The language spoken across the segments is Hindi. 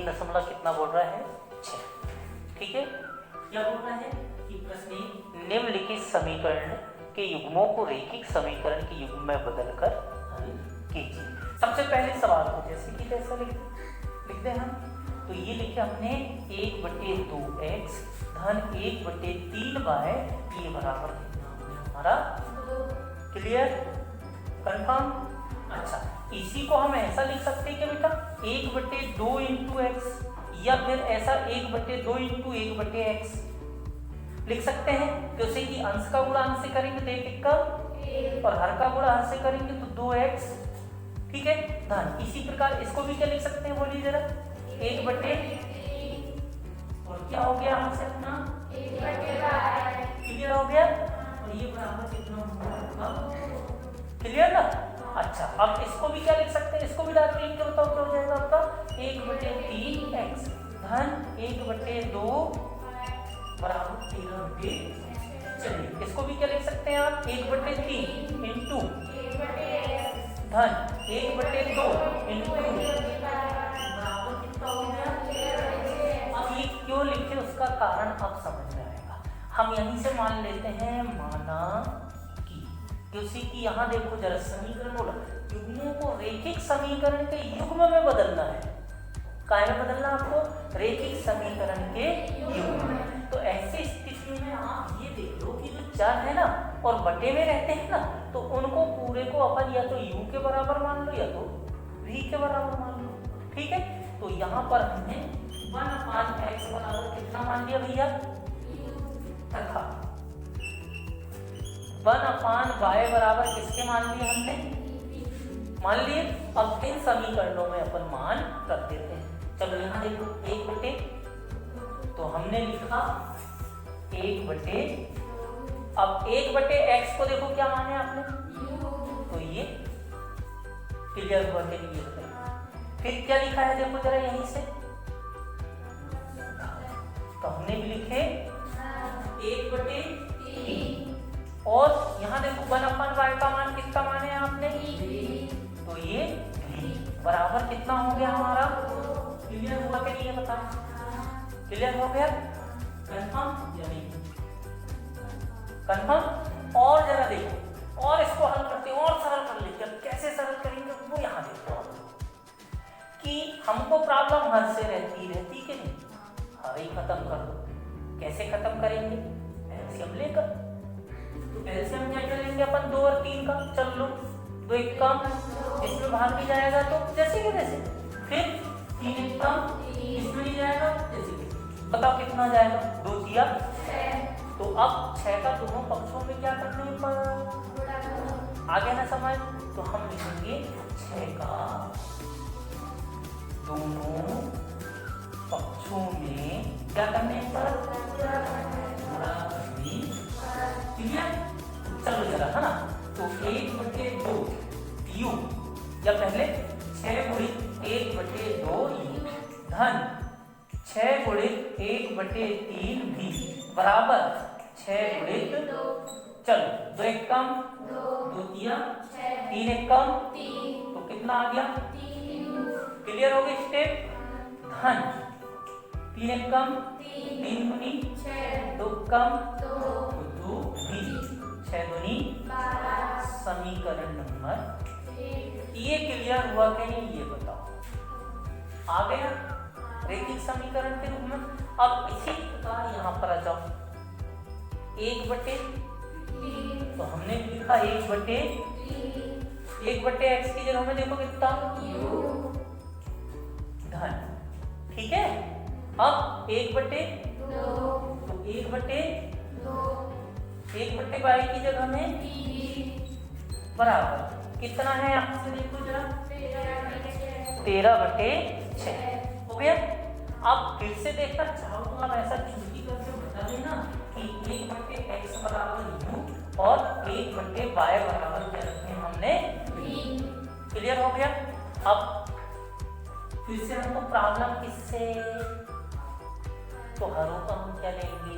3 दशमलव कितना बोल रहा है 6। ठीक है, क्या बोल रहा है कि प्रश्न निम्नलिखित समीकरण के युग्मों को रैखिक समीकरण के युग्म में बदलकर हल कीजिए। सबसे पहले सवाल को जैसे कि जैसा लिख दें हम, तो ये लिखे हमने 1/2x धन 1/3y ये बराबर कितना हो गया हमारा, क्लियर, कंफर्म। अच्छा, इसी को हम ऐसा लिख सकते हैं कि बेटा 1/2 इंटू एक्स, या फिर ऐसा 1/2 इंटू 1/x लिख सकते हैं। तो उसे कि अंश का गुणा अंश से करेंगे तो 1 का, और हर का गुणा हर से करेंगे तो 2x। ठीक है, धन इसी प्रकार इसको भी क्या लिख सकते हैं, बोलिए जरा, 1/, और क्या हो गया हमसे अपना 1/y, क्लियर हो गया। और ये बराबर कितना होगा, क्लियर ना। अच्छा, अब इसको भी क्या लिख सकते हैं, इसको भी डाल के लिख के बताओ क्या हो जाएगा आपका 1/3x धन 1/2 बराबर 13। चलिए इसको भी क्या लिख सकते हैं आप, 1/3 इंटू धन 1/2 इंटू बराबर कितना हो गया। अब ये क्यों लिखे उसका कारण अब समझ में आएगा। हम यहीं से मान लेते हैं, माना कि उसी की यहाँ देखो जरा समीकरण बोला, युग्मों को रैखिक समीकरण के युग्म में बदलना है। काय में बदलना आपको, रैखिक समीकरण के युग्म में। तो ऐसी स्थिति में आप ये देख लो कि जो चर है ना और बटे में रहते हैं ना, तो उनको पूरे को अपन या तो u के बराबर मान लो या तो v के बराबर मान लो। ठीक है, तो यहाँ पर हमने 1/x बराबर कितना मान लिया भैया, तथा 1/y बराबर किसके मान लिए हमने, मान लिए। अब इन समीकरणों में अपन मान कर देते हैं। चलो यहाँ देखो 1/, तो हमने लिखा 1/, अब 1/x को देखो क्या माने आपने, तो ये क्लियर हुआ के लिए बताइए। फिर क्या लिखा है देखो जरा यहीं से, तो हमने भी लिखे 1/3, और यहाँ देखो 1/y का मान कितना माने आपने, तो ये बराबर कितना हो गया हमारा, क्लियर हुआ के लिए बताओ, क्लियर हो गया, कंफर्म या नहीं, कंफर्म। और जरा देखो, और इसको हल करते हैं और सरल कर लेते हैं। कैसे सरल करेंगे वो यहाँ देखो कि हमको प्रॉब्लम हर से रहती कि नहीं, हर ही खत्म कर दो। कैसे खत्म करेंगे, एलसीएम लेकर। तो एलसीएम क्या करेंगे अपन, 2 और 3 का, चल लो 2 1 कम, इसमें भाग भी जाएगा तो जैसे कि जैसे, फिर 3 1 कम, इसमें नहीं जाएगा जैसे कि, बताओ कितना जाएगा, 2 दिया 6। तो अब 6 का दोनों पक्षों में क्या करने पर आगे ना समझ, तो हम लिखेंगे 6 का दोनों पक्षों में क्या करने पर गुणा करने, क्लियर। चलो जरा है ना, तो 1/2 u, या पहले 6 गुणित 1/2 u धन 6 गुणित 1/3 v बराबर 6 गुणित, चलो 2 1 कम, 2 दिया 3 1 कम, तो कितना आ गया, क्लियर हो गई स्टेप। धन 3 1 कम, 3 दूनी 2 कम, तो 2 भी 6 दूनी 12, समीकरण नंबर 1। ये क्लियर हुआ कि नहीं ये बताओ, आ गया रैखिक समीकरण के रूप में। अब इसी प्रकार यहाँ पर आ जाओ, 1/3, तो हमने लिखा 1/x की जगह में देखो कितना धन, ठीक है। अब 1/2, तो 1/y की जगह में बराबर कितना है, यहाँ से देखो जरा 13/6 हो गया। अब फिर से देखना चाहो तो आप ऐसा चुटकी करके बता देना कि 1/x बराबर u और 1/y बराबर क्या रखे हमने v, क्लियर हो गया। अब फिर से हमको प्रॉब्लम किससे, तो हरों का हम क्या लेंगे,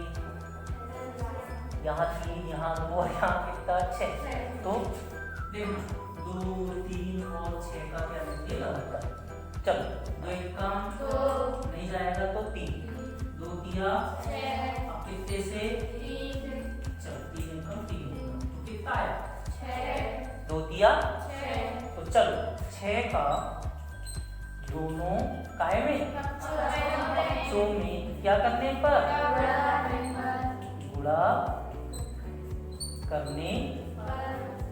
यहाँ 3 यहाँ 2 और यहाँ कितना 6, तो देखो 2 3 और 6 का क्या लेंगे लगा, चलो 2 एकम 2 नहीं जाएगा तो 3, 2 तिया 6, अब कितने से 3, चलो 3 एकम 3 एकम तो कितना आया 6, 2 तिया 6, तो चलो 6 का दोनों काय में पक्षों में क्या करने पर गुणा करने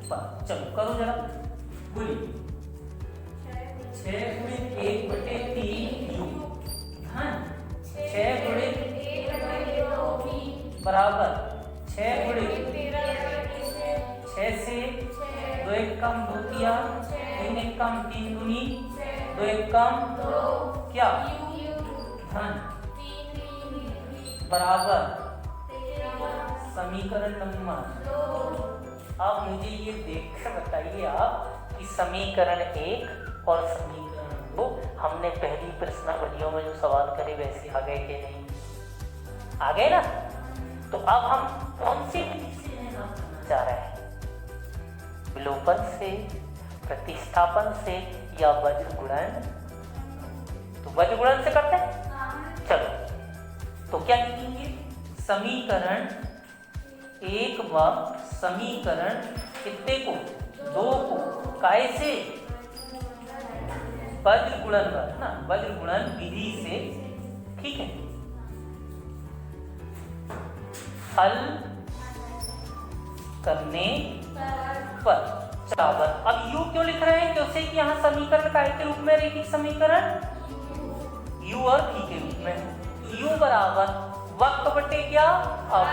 पर, चलो करो जरा बोली 6 गुणे 1/3 यू धन 6 गुणे बराबर 6 गुणे 6 से 2 एकम 2 तिया 3 एकम 3 दूनी 2 एकम क्या धन बराबर समीकरण नंबर। अब मुझे ये देखकर बताइए आप कि समीकरण 1 और समीकरण 2 हमने पहली प्रश्नावलियों में जो सवाल करे वैसे आ गए कि नहीं? आ गए ना? तो अब हम कौन सी विधि से करना चाह रहे हैं? विलोपन से, प्रतिस्थापन से या वज्र गुणन? तो वज्र गुणन से करते हैं। चलो तो क्या लिखेंगे? समीकरण 1 व समीकरण कितने को 2 को काय से वज्र गुणन ना, वज्र गुणन विधि से, ठीक है, हल करने पर बराबर। अब u क्यों लिख रहे हैं? जैसे कि यहाँ समीकरण काय के रूप में, रैखिक समीकरण u और v के रूप में। u बराबर वक्त बटे क्या अब,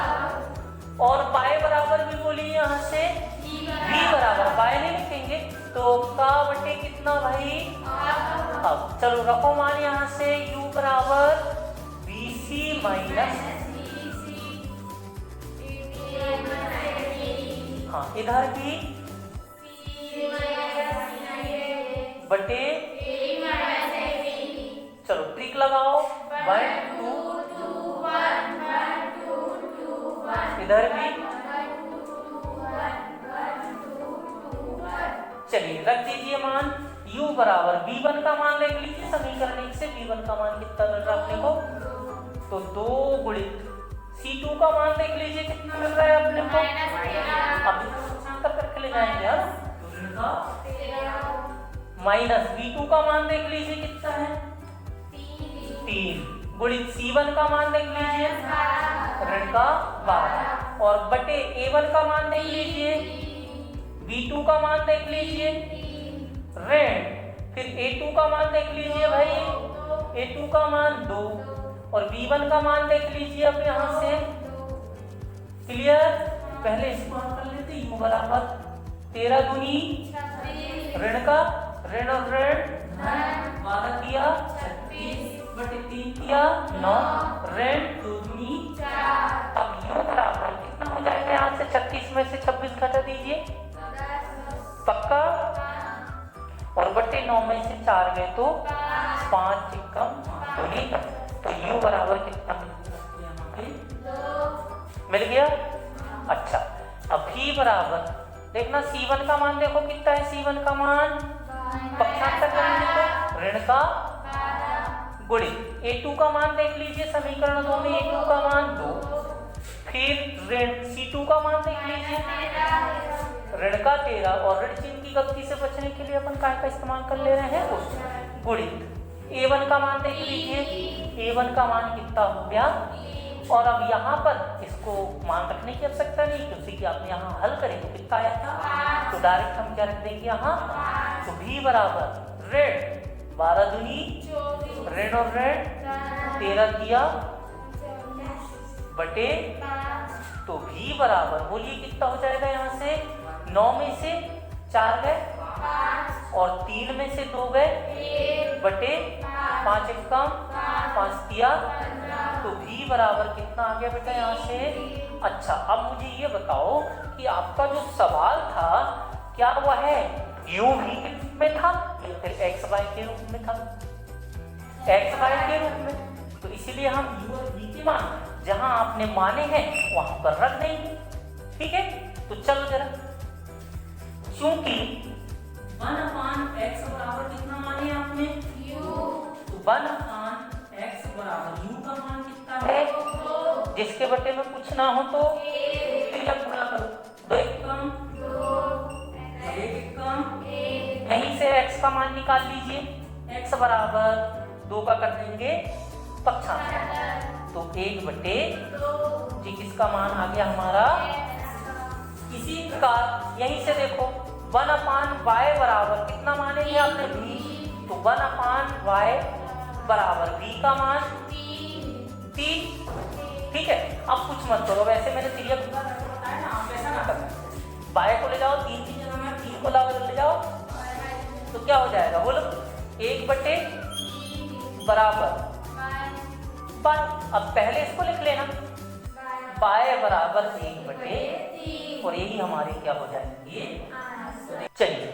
और पाए बराबर भी बोलिए यहाँ से v बराबर, पाए नहीं लिखेंगे तो का बटे कितना भाई अब। चलो रखो मान यहाँ से u बराबर bc माइनस, हाँ इधर भी बटे, चलो ट्रिक लगाओ 1 2 इधर भी, चलिए रख दीजिए मान u बराबर v1 का मान देख लीजिए, समीकरण 1 से v1 का मान कितना मिल रहा है अपने को, तो 2 गुणित c2 का मान देख लीजिए कितना मिल रहा है अपने को, अब करके ले जाएंगे माइनस v2 का मान देख लीजिए कितना है 3 गुणित c1 का मान देख लीजिए ऋण का 12 और बटे a1 का मान देख लीजिए, b2 का मान देख लीजिए ऋण, फिर a2 का मान देख लीजिए भाई, a2 का मान 2 और b1 का मान देख लीजिए अब यहाँ से। क्लियर? पहले इसको हम कर लेते u बराबर 13 दूनी ऋण का ऋण और ऋण 12 किया 36 बटे 3 किया 9 ऋण 2 दूनी 4। अब u बराबर कितना हो जाएगा? यहाँ से 36 में से 26 घटा दीजिए, पक्का, और बटे 9 में से 4 गए तो 5 कम दूनी, तो u बराबर कितना मिल गया? अच्छा अब v बराबर देखना, c1 का मान देखो कितना है, c1 का मान पक्षांतर करेंगे तो ऋण का गुणित a2 का मान देख लीजिए समीकरण 2 में, a2 का मान 2, फिर ऋण c2 का मान देख लीजिए ऋण का 13 और ऋण चिन्ह की गलती से बचने के लिए अपन काय का इस्तेमाल कर ले रहे हैं उस गुणित a1 का मान देख लीजिए, a1 का मान कितना हो गया, और अब यहाँ पर इसको मान रखने की आवश्यकता नहीं क्योंकि कि आपने यहाँ हल करें तो कितना आया था, तो डायरेक्ट हम क्या रख देंगे यहाँ, तो v बराबर ऋण 12 दूनी ऋण और ऋण 13 किया बटे, तो v बराबर बोलिए कितना हो जाएगा, यहाँ से 9 में से 4 गए और 3 में से 2 गए बटे 5 कम 5 दिया, तो v बराबर कितना आ गया बेटा यहाँ से। अच्छा अब मुझे ये बताओ कि आपका जो सवाल था क्या वह है u v के रूप में था या फिर x y के रूप में था? x y के रूप में, तो इसीलिए हम u और v के मान जहां आपने माने हैं वहां पर रख देंगे, ठीक है। तो चलो जरा, क्योंकि 1/x बराबर कितना माने आपने u 1/x बराबर u का मान कितना है, जिसके बटे में कुछ ना हो तो गुणा करो, 2 एक कम 1 यहीं से x का मान निकाल लीजिए, x बराबर 2 का कर देंगे 75, तो 1/2 जी किसका मान आ गया हमारा। इसी प्रकार यहीं से देखो 1/y बराबर कितना मानेंगे आपने v, तो 1/y बराबर v का मान 3, ठीक है। अब कुछ मत करो, वैसे मैंने सीरियल बताया ना, आप ऐसा ना करना, बाय को ले जाओ 3 की जगह में 3 को ले जाओ, तो क्या हो जाएगा बोलो, 1/3 बराबर बाय। अब पहले इसको लिख लेना, बाय बराबर 1/3 और यही हमारे क्या हो जाएंगे। चलिए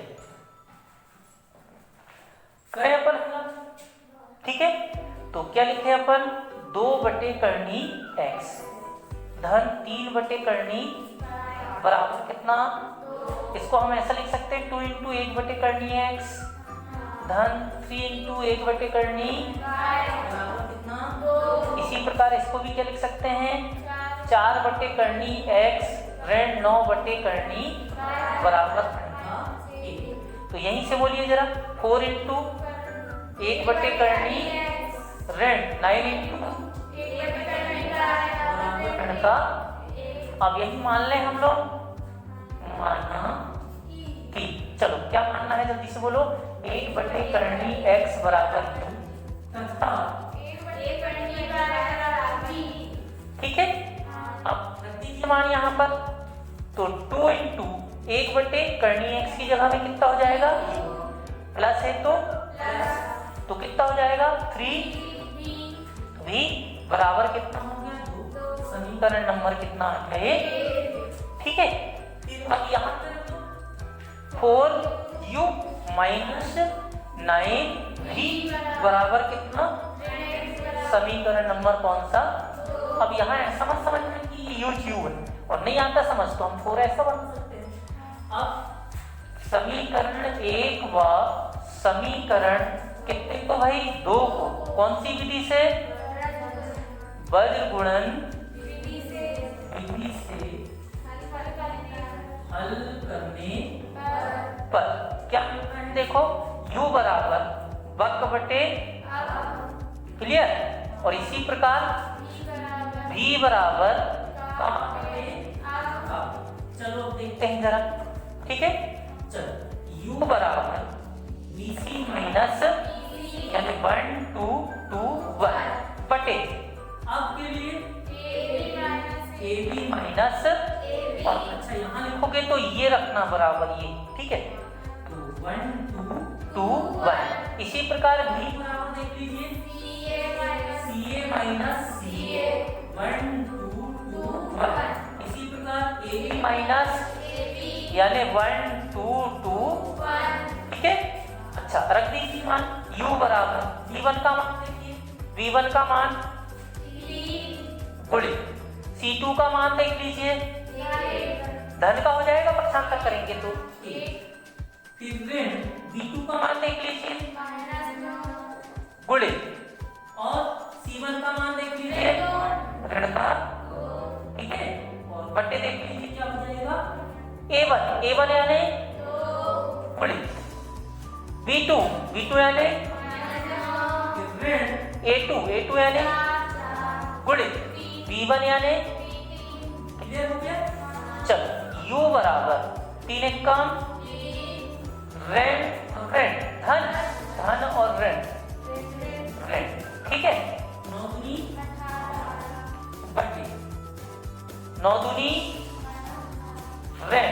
करें अपन, ठीक है। तो क्या लिखे अपन, 2/करनी x धन 3/करनी बराबर कितना, इसको हम ऐसा लिख सकते हैं 2 × 1/करनी x धन 3 × 1/करनी बराबर कितना, इसी प्रकार इसको भी क्या लिख सकते हैं, 4/करनी x ऋण 9/करनी बराबर 1। तो यहीं से बोलिए जरा, 4 × 1/करनी ऋण 9 × का, अब यही मान लें हम लोग, मानना कि, चलो क्या मानना है जल्दी से बोलो, 1/करनी x बराबर, ठीक है। अब रख दीजिए मान यहाँ पर, तो 2 × 1/करनी x की जगह में कितना हो जाएगा, प्लस है तो कितना हो जाएगा 3, v बराबर कितना हो गया, समीकरण नंबर कितना है, ठीक है। अब यहाँ पर 4u - 9v बराबर कितना, समीकरण नंबर कौन सा। अब यहाँ ऐसा मत समझना कि u है और नहीं आता समझ, तो हम 4 ऐसा बना सकते हैं। अब समीकरण 1 व समीकरण कितने को भाई, 2 को कौन सी विधि से, वज्र गुणन विधि से हल करने पर क्या मिलता है, देखो u बराबर वक्र/, क्लियर, और इसी प्रकार v बराबर, चलो देखते हैं जरा, ठीक है। चलो u बराबर vc माइनस यानी 1 2 2 1 बटे, अब के लिए ab माइनस, और अच्छा यहाँ लिखोगे तो ये रखना बराबर ये, ठीक है, तो 1 2 2 1। इसी प्रकार v बराबर देख लीजिए, ca माइनस ca 1 2 2 1। इसी प्रकार ab माइनस यानी 1 2 2 1, ठीक है। अच्छा रख दीजिए मान, u बराबर v1 का मान देखिए, v1 का मान गुणे c2 का मान देख लीजिए, धन का हो जाएगा पक्षांतर करेंगे तो, फिर ऋण v2 का मान देख लीजिए गुणे, और c1 का मान देख लीजिए ऋण का, ठीक है, और बटे देख लीजिए क्या हो जाएगा, a1 यानी गुणे v2 यानी ऋण a2 यानी गुणे v1 यानी, क्लियर हो गया। चलो u बराबर 3 एक कम ऋण धन और ऋण, ठीक है, 9 दूनी बटे 9 दूनी ऋण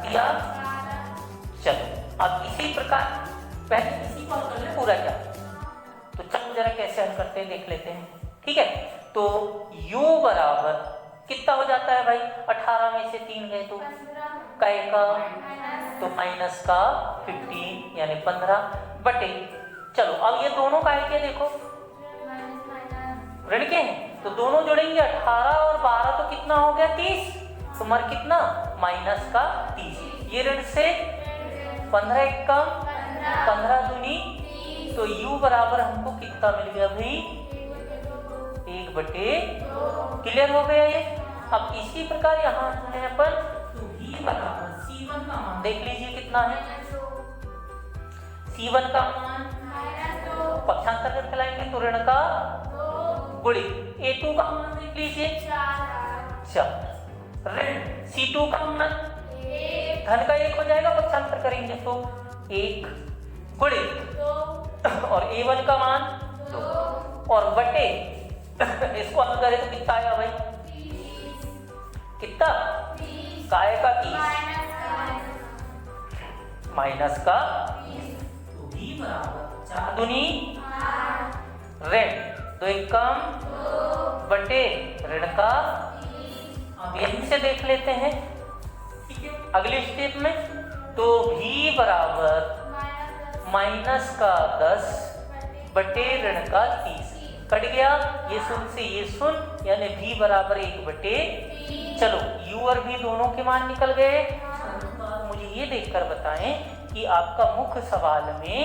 दिया। चलो अब इसी प्रकार पहले इसी को कर ले पूरा क्या, तो चलो जरा कैसे हल करते हैं देख लेते हैं, ठीक है। तो u बराबर कितना हो जाता है भाई, 18 में से 3 गए तो काय का, तो माइनस का 15 यानी 15 बटे, चलो अब ये दोनों काय के देखो ऋण के हैं, तो दोनों जोड़ेंगे 18 और 12 तो कितना हो गया 30, तो मर कितना माइनस का 30, ये ऋण से 15 एक कम 15 दूनी तो u बराबर हमको कितना मिल गया भाई? 1/2। क्लियर हो गया ये? अब इसी प्रकार यहाँ है अपन तो v बराबर c1 का मान देख लीजिए कितना है। c1 का मान पक्षांतर करके लाएंगे तो ऋण का गुणित a2 का मान देख लीजिए 4। ऋण c2 का मान धन का 1 हो जाएगा, पक्षांतर करेंगे तो 1 गुणित और a1 का मान 2 और बटे इसको हल करें तो कितना आया भाई? कितना? काय का 30 माइनस का तो v बराबर 4 दूनी ऋण 2 एक कम बटे ऋण का। अब यहीं से देख लेते हैं ठीक है अगले स्टेप में। तो v बराबर माइनस का 10 बटे ऋण का 30 कट गया, ये शून्य से ये शून्य यानी v बराबर 1/3। चलो u और v दोनों के मान निकल गए। मुझे ये देखकर बताएं कि आपका मुख्य सवाल में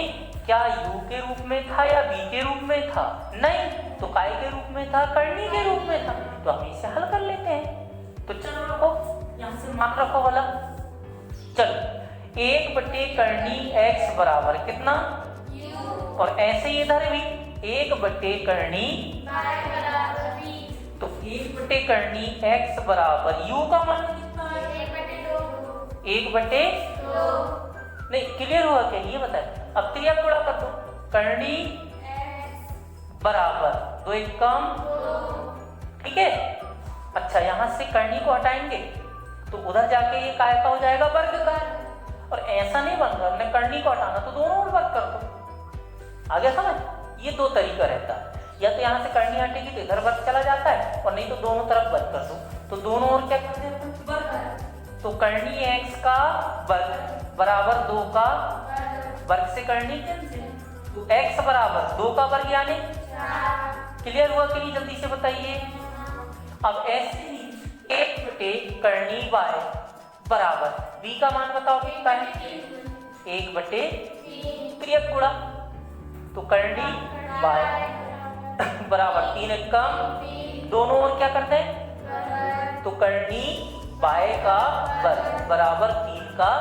क्या u के रूप में था या v के रूप में था? नहीं, तो काय के रूप में था, करनी के रूप में था। तो हम इसे हल कर लेते हैं। तो चलो रखो, यहाँ से मान रखो वाला। चलो 1/करनी x बराबर कितना और ऐसे ही इधर भी 1/करनी तो 1/करनी x बराबर u का मान कितना है? 1/2। नहीं क्लियर हुआ क्या ये बताए? अब क्रिया गुणा कर दो, करनी बराबर 2 एक कम, ठीक है। अच्छा यहाँ से करनी को हटाएंगे तो उधर जाके ये काय का हो जाएगा? वर्ग का। और ऐसा नहीं बन रहा, हमने करनी को हटाना तो दोनों ओर वर्ग कर दो। आगे समझ? ये दो तरीका रहता है, या तो यहाँ से करनी हटेगी तो इधर वर्ग चला जाता है, और नहीं तो दोनों तरफ वर्ग कर दो। तो दोनों ओर क्या करते हैं? वर्ग। तो करनी x का वर्ग बराबर 2 का वर्ग से करनी कैंसिल, तो x बराबर 2 का वर्ग यानी 4। क्लियर हुआ कि नहीं? जल्दी से बताइए। अब ऐसे ही 1/करनी y बराबर v का मान बताओ कितना है? 1/3 क्रिया गुणा, तो करनी y बराबर 3 एक कम, दोनों ओर क्या करते हैं? तो करनी y का वर्ग बराबर 3 का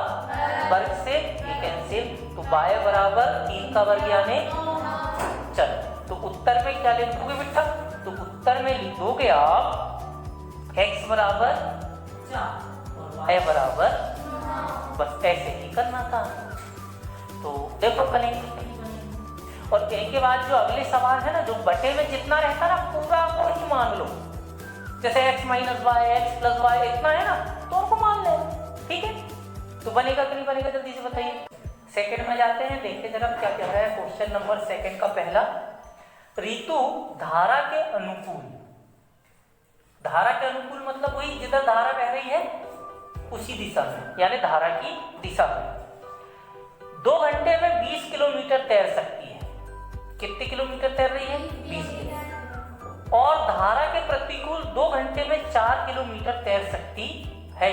वर्ग से ये कैंसिल, तो y बराबर 3 का वर्ग यानी। चल तो उत्तर में क्या लिखोगे बेटा? तो उत्तर में लिखोगे आप x बराबर 4 और y बराबर, बस ऐसे ही करना था। तो देखो बनेंगे। और इनके बाद जो अगले सवाल है ना, जो बटे में जितना रहता ना पूरा को ही मान लो। जैसे x minus y, x plus y इतना है ना, तो उनको मान ले, ठीक है। तो बनेगा कि नहीं बनेगा जल्दी से बताइए। सेकंड में जाते हैं, देखते जरा क्या कह रहा है क्वेश्चन नंबर सेकंड का पहला। ऋतु धारा के अनुकूल, धारा के अनुकूल मतलब वही जिधर धारा बह रही है उसी दिशा में, यानी धारा की दिशा में 2 घंटे में 20 किलोमीटर तैर सकती है। कितने किलोमीटर तैर रही है? 20 किलोमीटर। और धारा के प्रतिकूल 2 घंटे में 4 किलोमीटर तैर सकती है।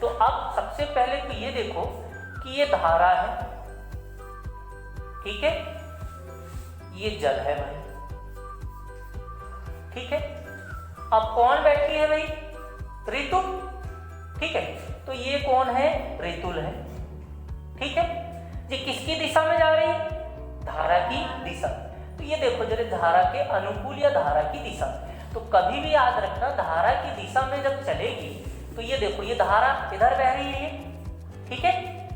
तो अब सबसे पहले तो ये देखो कि ये धारा है, ठीक है, ये जल है भाई, ठीक है। अब कौन बैठी है भाई? ऋतु, ठीक है। तो ये कौन है? ऋतुल है, ठीक है। ये किसकी दिशा में जा रही है? धारा की दिशा। तो ये देखो जरा, धारा के अनुकूल या धारा की दिशा। तो कभी भी याद रखना, धारा की दिशा में जब चलेगी तो ये देखो ये धारा इधर बह रही है ये, ठीक है।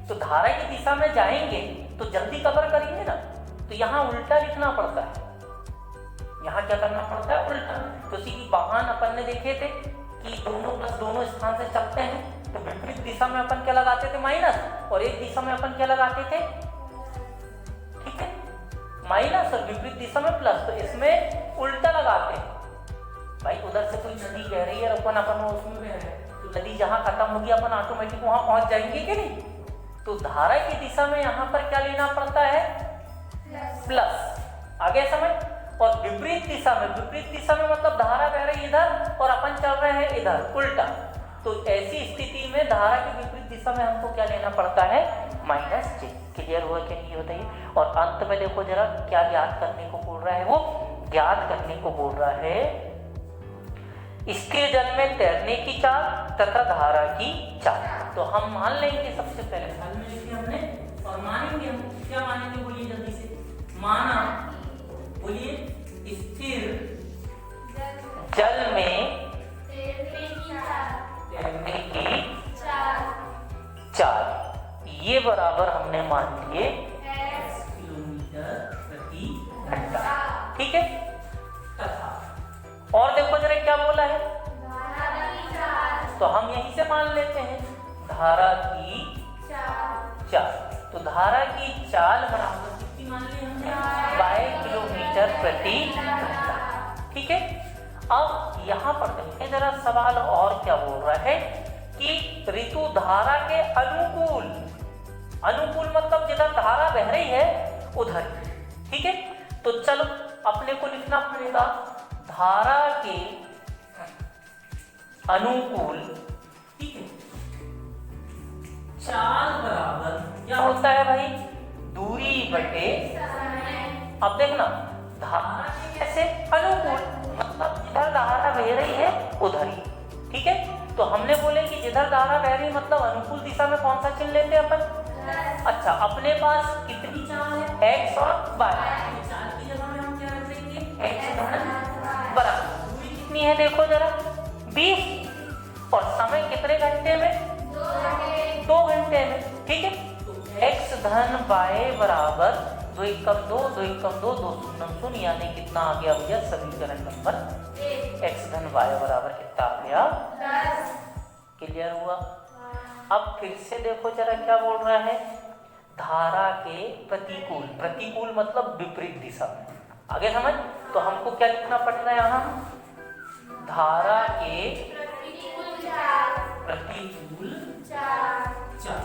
तो धारा की दिशा में जाएंगे तो जल्दी कवर करेंगे ना, तो यहाँ उल्टा लिखना पड़ता है। यहाँ क्या करना पड़ता है? उल्टा। तो सीधी वाहन अपन ने देखे थे कि दोनों प्लस दोनों स्थान से चलते हैं, तो विपरीत दिशा में अपन क्या लगाते थे? माइनस, और एक दिशा में अपन क्या लगाते थे? ठीक है, माइनस, और विपरीत दिशा में प्लस। तो इसमें उल्टा लगाते हैं भाई। उधर से कोई नदी बह रही है, अपन उसमें बह रहे हैं, तो नदी जहाँ खत्म होगी अपन ऑटोमेटिक वहां पहुंच जाएंगे कि नहीं? तो धारा की दिशा में यहाँ पर क्या लेना पड़ता है? प्लस। आगे समझ। और विपरीत दिशा में, विपरीत दिशा में मतलब धारा बह रही इधर और अपन चल रहे हैं इधर, उल्टा। तो ऐसी स्थिति में धारा की विपरीत दिशा में हमको क्या लेना पड़ता है? -j। क्लियर हुआ कि नहीं बताइए। और अंत में देखो जरा क्या ज्ञात करने को बोल रहा है, वो ज्ञात करने को बोल रहा है स्थिर जल में तैरने की चाल तथा धारा की चाल। तो हम मान लेंगे सबसे पहले हल में लिखे हमने, और मानेंगे हम क्या मानेंगे, बोलिए जल्दी से। माना, बोलिए स्थिर जल में तैरने की चाल, ये बराबर हमने मान लिए किलोमीटर प्रति घंटा। ठीक है। तथा और देखो जरा क्या बोला है, तो हम यहीं से मान लेते हैं धारा की चाल। तो धारा की चाल बराबर कितनी मान ली हमने, बाय किलोमीटर प्रति घंटा। ठीक है। अब यहाँ पर देखें जरा सवाल और क्या बोल रहा है कि ऋतु धारा के अनुकूल, अनुकूल मतलब जिधर धारा बह रही है उधर। ठीक है। तो चलो अपने को लिखना पड़ेगा धारा के अनुकूल, ठीक है, चाल बराबर क्या होता है भाई, दूरी बटे। अब देखना धारा के कैसे अनुकूल, मतलब जिधर धारा बह रही है उधर ही। ठीक है। तो हमने बोले कि जिधर धारा बह रही मतलब अनुकूल दिशा में कौन सा चिन्ह लेते हैं अपन। अच्छा, अपने पास कितनी चाल है, x और y। चाल की जगह में हम क्या रख लेंगे, x बराबर दूरी कितनी है देखो जरा 20, और समय कितने घंटे में, 2 घंटे में। ठीक है। तो x धन y बराबर 2 एकम 2, 2 एकम 2, 2 शून्य शून्य, यानी कितना आ गया भैया, समीकरण नंबर x धन y बराबर कितना आ गया, 10। क्लियर हुआ। अब फिर से देखो जरा क्या बोल रहा है, धारा के प्रतिकूल, प्रतिकूल मतलब विपरीत दिशा में। आगे समझ। तो हमको क्या लिखना पड़ेगा यहाँ, धारा के प्रतिकूल चाल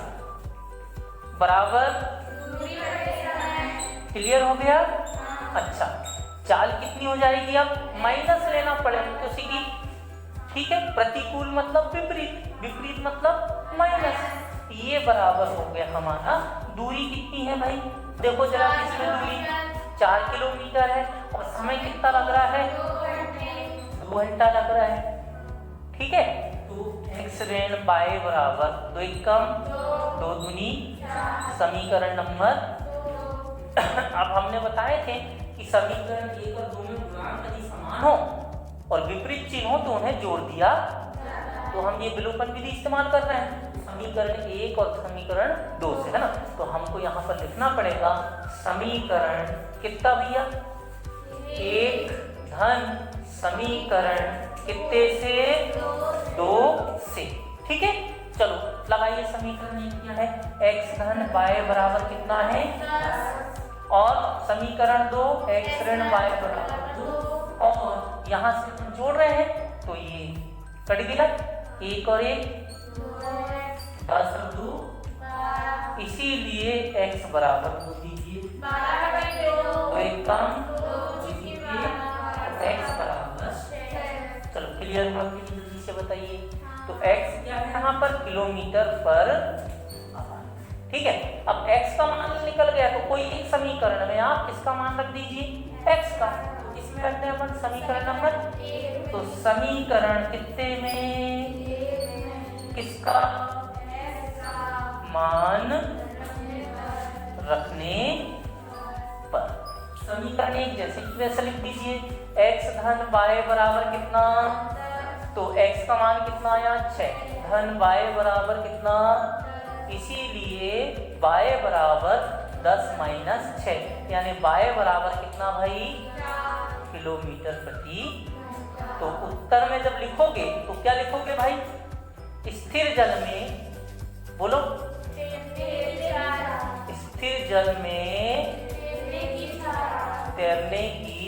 बराबर, क्लियर हो गया। अच्छा, चाल कितनी हो जाएगी, अब माइनस लेना पड़ेगा तो सीधी। ठीक है। प्रतिकूल मतलब विपरीत, विपरीत मतलब माइनस। ये बराबर हो गया हमारा, दूरी कितनी है भाई, देखो जरा इसमें दूरी 4 किलोमीटर है, और समय कितना लग रहा है, 2 घंटा लग रहा है। ठीक है। तो x ऋण y बराबर 2 एकम 2 दूनी, समीकरण नंबर अब हमने बताए थे कि समीकरण 1 और 2 में गुणांक यदि समान हो और विपरीत चिन्ह हो तो उन्हें जोड़ दिया। तो हम ये विलोपन विधि इस्तेमाल कर रहे हैं समीकरण 1 और समीकरण 2 से, है ना। तो हमको यहाँ पर लिखना पड़ेगा समीकरण कितना भैया, 1 धन समीकरण कितने से, 2 से। ठीक है। चलो लगाइए समीकरण क्या है, x धन y बराबर कितना है, 10, और समीकरण 2 x ऋण y बराबर 2, और यहाँ से हम जोड़ रहे हैं तो ये कट गया, 1 और 1 10 और 2, इसीलिए x बराबर हो दीजिए 2 एकम, x बराबर। चलो क्लियर हुआ कि जल्दी से बताइए। तो x क्या है यहाँ पर, किलोमीटर पर आवर। ठीक है। अब x का मान निकल गया तो कोई एक समीकरण में आप किसका मान रख दीजिए, x का। तो इसमें रखते हैं अपन समीकरण नंबर, तो समीकरण कितने में, किसका मान रखने पर, समीकरण 1 जैसे कि वैसे लिख दीजिए, x धन y बराबर कितना, तो x का मान कितना आया 6, धन y बराबर कितना, इसीलिए y बराबर 10 - 6, यानी y बराबर कितना भाई, किलोमीटर प्रति। तो उत्तर में जब लिखोगे तो क्या लिखोगे भाई, स्थिर जल में, बोलो, स्थिर जल में तैरने की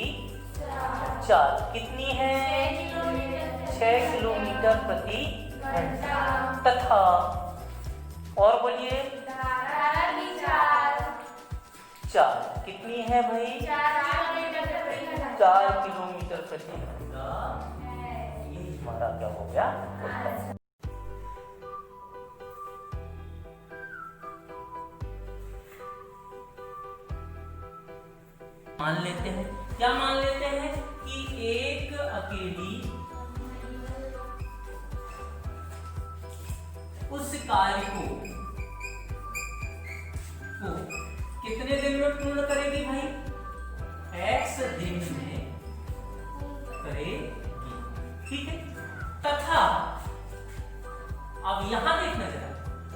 चाल कितनी है, 6 किलोमीटर प्रति घंटा, तथा और बोलिए चाल कितनी है भाई, 4 किलोमीटर प्रति घंटा। ये हमारा क्या हो गया उत्तर। मान लेते हैं, क्या मान लेते हैं कि एक अकेली उस कार्य को कितने दिन में पूर्ण करेगी भाई? x दिन में करेगी, ठीक है। तथा अब यहां देखना जरा,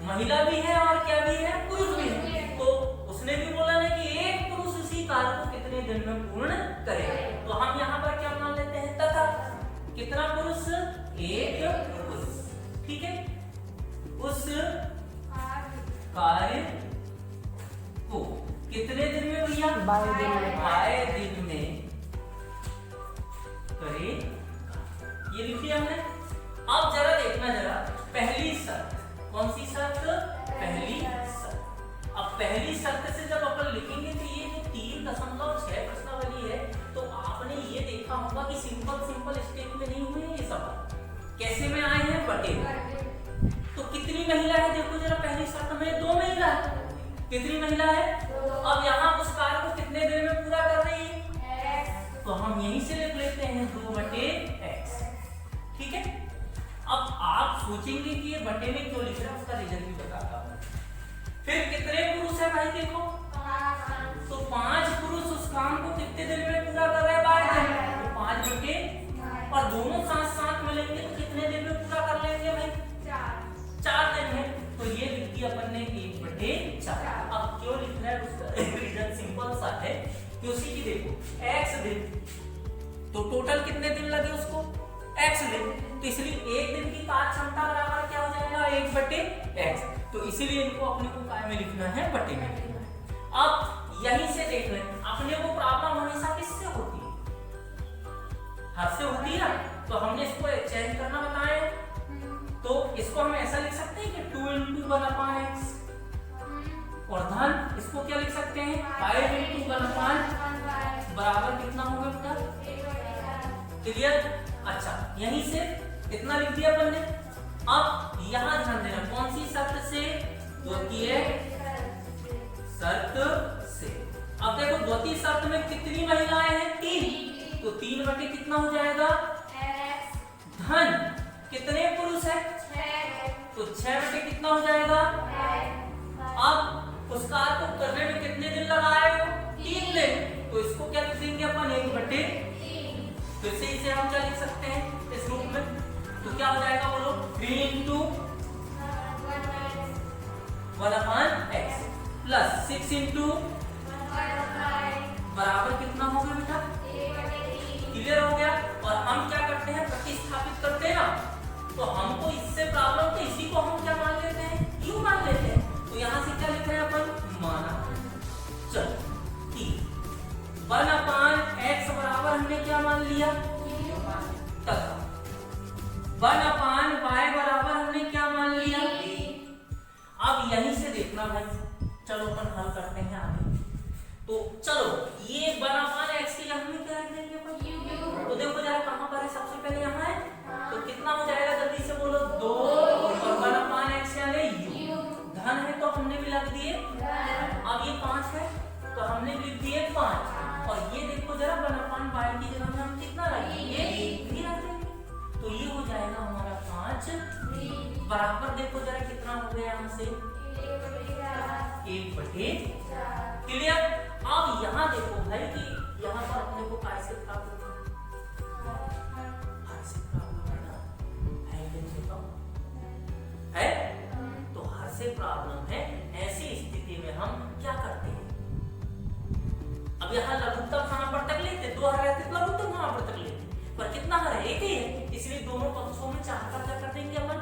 महिला भी है और क्या भी है, पुरुष भी है। तो उसने भी बोला ना कि एक पुरुष उसी कार्य को कितने दिन में पूर्ण करेगा। तो हम यहाँ पर क्या मान लेते हैं? तथा कितना पुरुष? एक पुरुष, ठीक है। उस कार्य को कितने दिन में भैया? 22 दिन में करे। ये लिख लिया हमने। अब जरा देखना जरा पहली शर्त, कौन सी शर्त? पहली शर्त। अब पहली शर्त से जब अपन लिखेंगे तो ये जो 3.6 प्रश्नावली है, तो आपने ये देखा होगा कि सिंपल स्टेप में नहीं हुए ये सब, कैसे में आए हैं? बटे में। तो कितनी महिला है देखो जरा, पहली शर्त में 2 महिला है। कितनी महिला है? अब यहाँ उस कार्य को कितने दिन में पूरा कर रही है? तो हम यहीं से लिख लेते हैं 2/x, ठीक है। अब आप सोचेंगे कि ये बटे में क्यों लिख रहा है, उसका रीजन भी बताता हूं। फिर कितने पुरुष है भाई देखो, तो 5 पुरुष उस काम को कितने दिन में पूरा कर रहे हैं? 12 दिन। तो 5 बटे, और दोनों साथ मिलेंगे तो कितने दिन में पूरा कर लेंगे भाई? 4 दिन में। तो ये लिख दिया अपन ने 1/4। अब क्यों लिखना है उसका रीजन सिंपल सा है कि उसी की देखो x दिन, तो टोटल कितने दिन लगे उसको? x दिन। तो इसलिए एक दिन की कार्य क्षमता बराबर क्या हो जाएगा? 1/x। तो इसीलिए इनको अपने को काय में लिखना है? बटे में लिखना है। अब यहीं से देख लें, अपने को प्रॉब्लम हमेशा किससे होती है? हर से होती है। तो हमने इसको चेंज करना बताया, तो इसको हम ऐसा लिख सकते हैं कि 2 × 1/x, और धन इसको क्या लिख सकते हैं? 5 × 1/, बराबर कितना होगा बेटा? क्लियर? अच्छा, यहीं से इतना लिख दिया अपन ने। अब यहां ध्यान देना, कौन सी शर्त से? द्वितीय शर्त से। अब देखो द्वितीय शर्त में कितनी महिलाएं हैं? 3। तो 3 बटे कितना हो जाएगा? धन कितने पुरुष है? 6। तो 6 बटे कितना हो जाएगा? अब उस कार्य को करने में कितने दिन लगाए हो? 3 दिन। तो इसको क्या लिख देंगे अपन? 1/3। फिर से इसे हम क्या लिख सकते हैं इस रूप में? तो क्या हो जाएगा बोलो? 3 × 1/x प्लस 6 × बराबर कितना होगा बेटा? 1/3। क्लियर हो गया? और हम क्या करते हैं? प्रतिस्थापित करते हैं ना, तो हमको इससे प्रॉब्लम, तो इसी को हम क्या मान लेते हैं? u मान लेते हैं। तो यहाँ से क्या लिख रहे हैं अपन? माना। चलो ठीक, 1/x बराबर हमने क्या मान लिया? तथा 1/y बराबर हमने क्या मान लिया? अब यहीं से देखना भाई, चलो अपन हल करते हैं आगे। तो चलो ये 1/x के यहाँ में क्या रख देंगे अपन? तो देखो जरा कहाँ पर है? सबसे पहले यहाँ है, तो कितना हो जाएगा? जल्दी से बोलो। 2 और 1/x यानी u। धन है तो हमने भी लग दिए। अब ये 5 है तो हमने भी लिख दिए 5। और ये देखो जरा 1/y की जगह में हम कितना रखेंगे? 3 रख देंगे। तो ये हो जाएगा हमारा 5 बराबर, देखो जरा कितना हो गया यहाँ से? 1/4। क्लियर? अब यहाँ देखो भाई कि यहाँ पर अपने को काय से प्राप्त होगा? हर से प्राप्त होगा है? तो हर से प्रॉब्लम है। ऐसी स्थिति में हम क्या करते हैं? अब यहाँ लघुत्तम समापवर्तक लेते, 2 हर रहते तो लघुत्तम समापवर्तक लेते, पर कितना हर है? 1 ही है। इसलिए दोनों पक्षों में 4 का क्या कर देंगे अपन?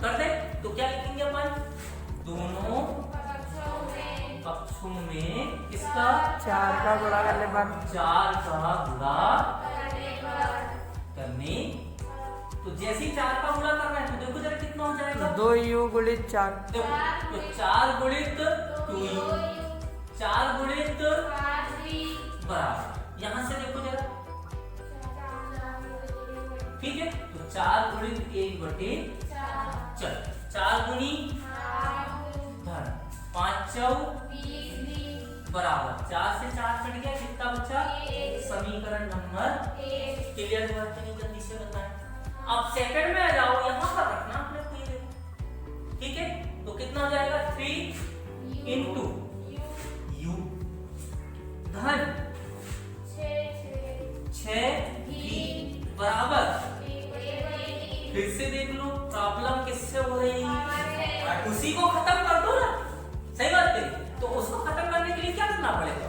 कर दे। तो क्या लिखेंगे अपन? दोनों पक्षों में किसका? 4 का गुणा करने पर। 4 का गुणा करने। तो जैसे ही 4 का गुणा करना है तो देखो जरा कितना हो जाएगा? 2u × 4। तो 4 × 2u, 4 × बराबर, यहाँ से देखो जरा, ठीक है। तो 4 × 1/4। चल 4 × धन 5 × 4 बराबर 4 से 4 कट गया, कितना बचा? समीकरण नंबर क्लियर हुआ कि नहीं? जल्दी से बताएं। अब सेकंड में आ जाओ, यहाँ पर रखना आपने कोई देखो, ठीक है? तो कितना हो जाएगा? 3 इंटू यू धन 6v बराबर, फिर से देख लो प्रॉब्लम किससे हो रही है, उसी को खत्म कर दो ना, सही बात है। तो उसको खत्म करने के लिए क्या करना पड़ेगा?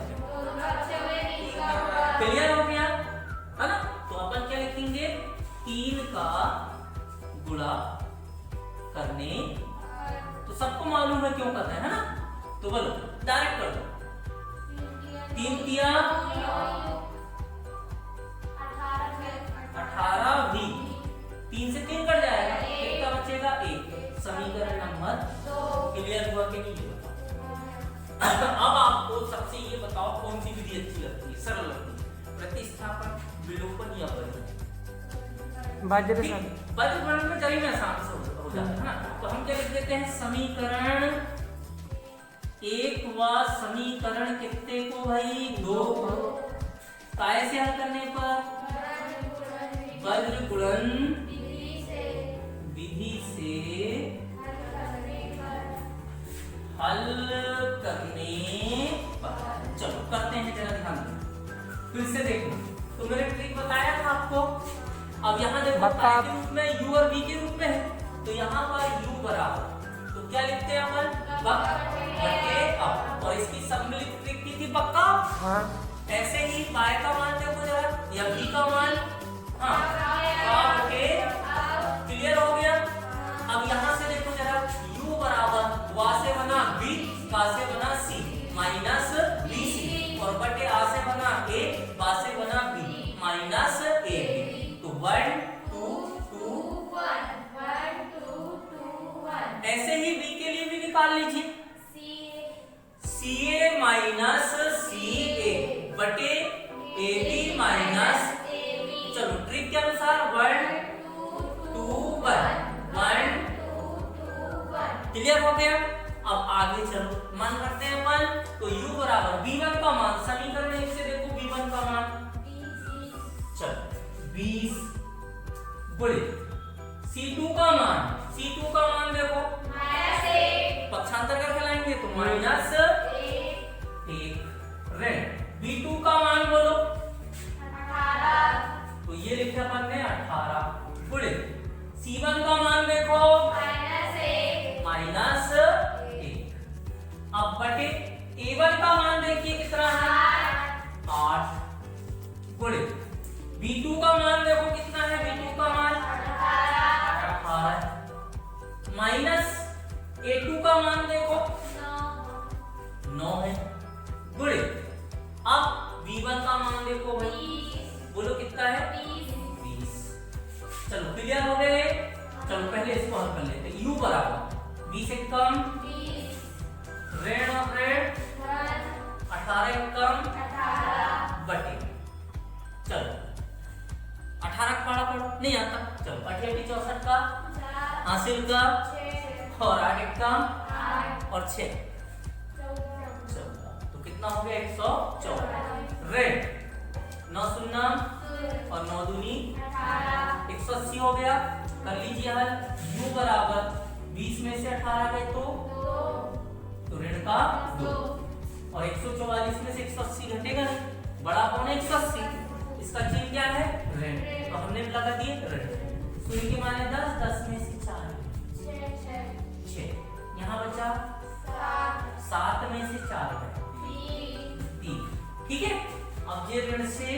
क्लियर हो गया है ना? तो अपन क्या लिखेंगे? 3 का गुणा करने, तो सबको मालूम है क्यों करना है ना? तो बोलो डायरेक्ट कर दो। 3 तिया 18v, 3 से 3 कट जाएगा, कितना बचेगा? 1। समीकरण नंबर क्लियर हुआ कि नहीं? अब आपको सबसे ये बताओ कौन सी विधि अच्छी लगती है, सरल लगती है? प्रतिस्थापन, विलोपन या वज्र? वज्र में जरी में आसान से हो जाता है ना। तो हम क्या लिख देते हैं? समीकरण 1 व समीकरण कितने को भाई? 2 को। काय से हल करने पर? वज्र गुणन विधि से हल करने पर। चलो करते हैं, जरा ध्यान दो, फिर से देखो। तो मैंने ट्रिक बताया था आपको। अब यहाँ देखो y के रूप में u और v के रूप में है, तो यहाँ पर u बराबर, तो क्या लिखते हैं अपन? बटे अब, और इसकी सम्मिलित ट्रिक की थी बक्का। हाँ। ऐसे ही y का मान देखो जरा, या v का मान, हाँ बटे, क्लियर हो गया। अब यहाँ से देखो जरा, u बराबर वा से बना b, का से बना c, माइनस bc, और बटे आ से बना a, बा से बना b, माइनस ab। तो 1 2 2 1। ऐसे ही b के लिए भी निकाल लीजिए, ca माइनस ca बटे ab माइनस। चलो ट्रिक के अनुसार 1 2 1 1 क्लियर हो गया। अब आगे चलो, मान करते हैं अपन। तो u बराबर b1 का मान, समीकरण 1 से देखो b1 का मान, चलो 20 गुणे c2 का मान, c2 का मान देखो पक्षांतर करके लाएंगे तो माइनस 1 ऋण। b2 का मान बोलो, तो ये लिखा अपन ने 18 गुणे c1 का मान देखो माइनस 1। अब बटे a1 का मान देखिए कितना है? 8 गुणे b2 का मान देखो कितना है? b2 का मान 18 माइनस a2 का मान देखो 9 है गुणे, अब b1 का मान देखो भाई, बोलो कितना है? 20। चलो क्लियर हो गए। चलो पहले इसको हल कर लेते हैं। u बराबर 20 से कम ऋण और ऋण 18 कम बटे, चलो 18 का पढ़ा पढ़ो नहीं आता, चलो 18 64 का हासिल का, और 8 कम और 6 14, तो कितना हो गया? 114 ऋण 9 शून्य और 9 दूनी 180 हो गया। कर लीजिए हल। u बराबर 20 में से 18 गए तो ऋण का 2, और 144 में से 180 घटेगा नहीं, बड़ा कौन है? 180, इसका चिन्ह क्या है? ऋण, तो हमने लगा दिए ऋण। शून्य के माने 10, 10 में से 4 6, यहाँ बचा 7 में से 4 3, ठीक है। अब ये ऋण से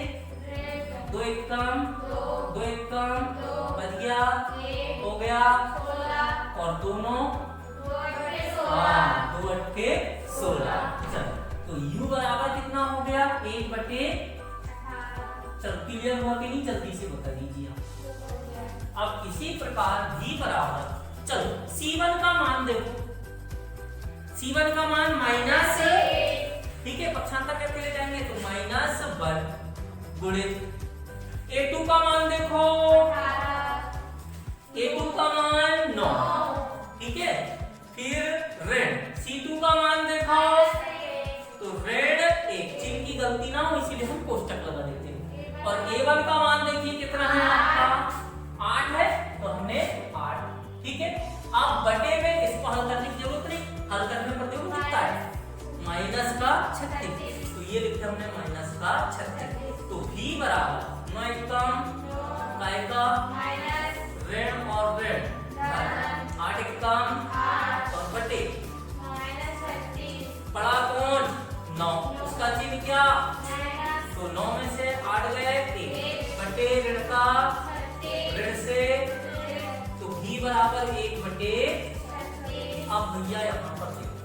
2 एक कम 2 एक कम बच गया, हो गया, और दोनों 2 अट्ठे 16। चलो तो u बराबर कितना हो गया? 1 बटे, चलो क्लियर हुआ कि नहीं? जल्दी से बता दीजिए आप। अब इसी प्रकार v बराबर, चलो c1 का मान देखो, c1 का मान माइनस, ठीक है, पक्षांतर करके ले जाएंगे तो माइनस 1 गुणे a2 का मान देखो, a2 का मान 9, ठीक है। फिर ऋण c2 का मान देखो, तो ऋण ये हम कोष्टक लगा देते हैं। और A1 का मान देखिए कितना है आपका 8 है, तो हमने 8, ठीक है। अब बटे में इसको हल करने की जरूरत नहीं, हल करने पर देखो कितना है माइनस का 36, तो ये लिखा हमने माइनस का 36। तो V बराबर 9 एकम काय का ऋण और ऋण 8 एकम और बटे बड़ा कौन 9, उसका चिन्ह क्या, तो 9 में से 8 गए 1 बटे ऋण का ऋण से, तो V बराबर 1 बटे। अब भैया यहाँ पर देखो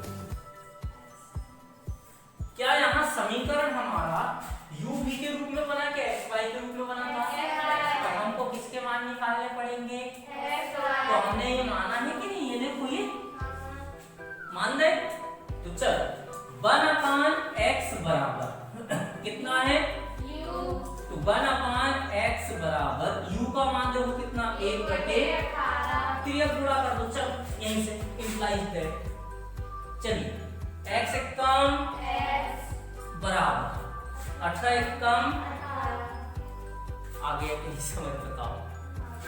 क्या यहाँ समीकरण हमारा u v के रूप में बना के x y के रूप में बना था, तो हमको किसके मान निकालने पड़ेंगे, तो हमने ये माना है कि नहीं, ये देखो ये मान दे। तो चल 1/x बराबर कितना है u, तो 1/x बराबर u का मान देखो कितना 1 बटे, फिर अब गुणा कर दो, चल यहीं से इंप्लाइज दैट। चलिए x एकम बराबर 18 एकम आगे कहीं समझ बताओ।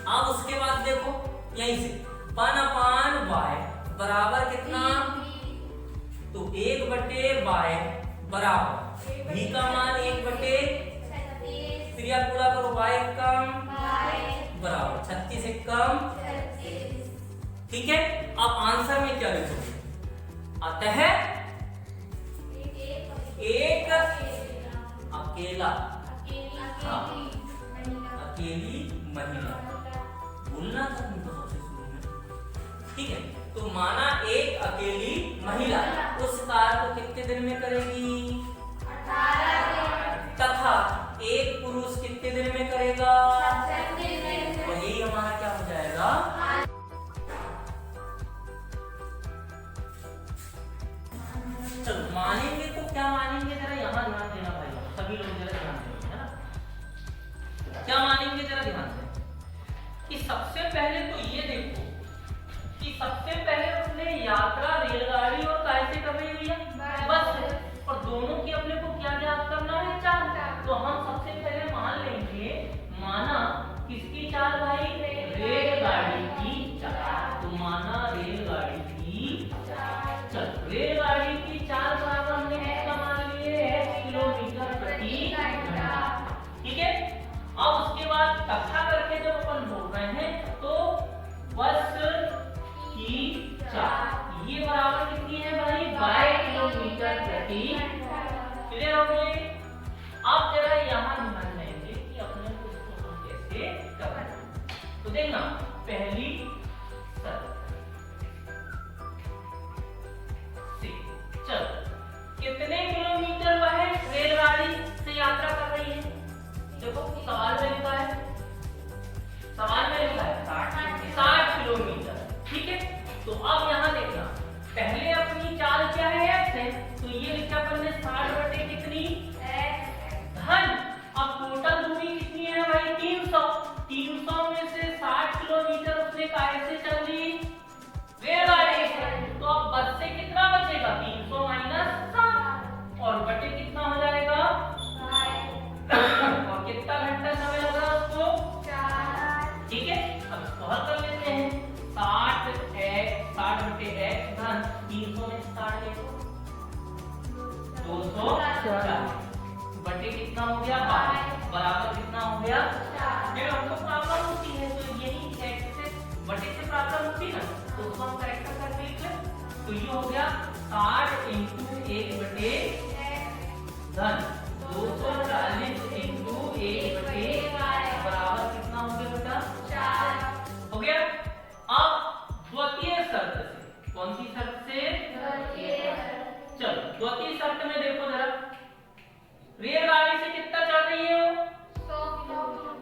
अब उसके बाद देखो यहीं से 1/y बराबर कितना, तो 1 बटे y बराबर v का मान 1 बटे, फिर आप पूरा करो y एकम बराबर 36 एकम, ठीक है। अब आंसर में क्या लिखोगे, अतः एक अकेला अकेली महिला, बोलना था तुमको सबसे शुरू में, ठीक है। तो माना एक अकेली महिला उस कार्य को कितने दिन में करेगी, 18 दिन, तथा एक पुरुष कितने दिन में करेगा, 7 दिन में। तो यही हमारा क्या हो जाएगा, चलो मानेंगे तो क्या मानेंगे, जरा यहाँ ध्यान देना भाई, सभी लोग जरा ध्यान देंगे, है ना। क्या मानेंगे जरा ध्यान दें कि सबसे पहले तो ये देखो कि सबसे पहले उसने यात्रा रेलगाड़ी और काय से कर रही है, बस है, और दोनों की अपने को क्या याद करना है, चाल। तो हम सबसे पहले मान लेंगे, माना किसकी चाल भाई, रेलगाड़ी की चाल, तो माना रेलगाड़ी की चाल, रेलगाड़ी की चाल बराबर हमने कितना मान लिए है, किलोमीटर प्रति घंटा, ठीक है। अब उसके बाद तथा करके जब अपन बोल रहे हैं तो बस की चाल ये बराबर कितनी है भाई, 22 किलोमीटर प्रति, क्लियर हो गए। अब जरा यहाँ ध्यान देंगे कि अपने को इसको कैसे करना है, तो देखना पहली चल कितने किलोमीटर वह रेलगाड़ी से यात्रा कर रही है, देखो सवाल में लिखा है, सवाल में लिखा है 60 किलोमीटर, ठीक है। तो अब यहाँ देखना पहले अपनी चाल क्या है, x है, तो ये लिखा अपन ने 60 बटे कितनी धन। अब टोटल दूरी कितनी है भाई, 300, 300 में से 60 किलोमीटर उसने काय से चल ली, रेलगाड़ी से, तो अब बस से कितना बचेगा, 300 माइनस 60, और बटे कितना हो जाएगा, और कितना घंटा समय लग रहा है उसको, 4, ठीक है। अब इसको हल कर लेते हैं, 60 बटे x धन 300 में 60 देखो 240 बटे कितना हो गया 12 बराबर कितना हो गया 4। फिर हमको प्रॉब्लम होती है तो यही x से बटे से प्रॉब्लम होती है ना, तो उसको हम करेक्ट करके लिख लें, तो ये हो गया 60 × 1 बटे धन 240 × 1 बटे बराबर कितना हो गया बेटा 4 हो गया। अब द्वितीय शर्त से, कौन सी शर्त से, चलो द्वितीय शर्त में देखो जरा, रेलगाड़ी से कितना चल रही है वो 100 किलोमीटर,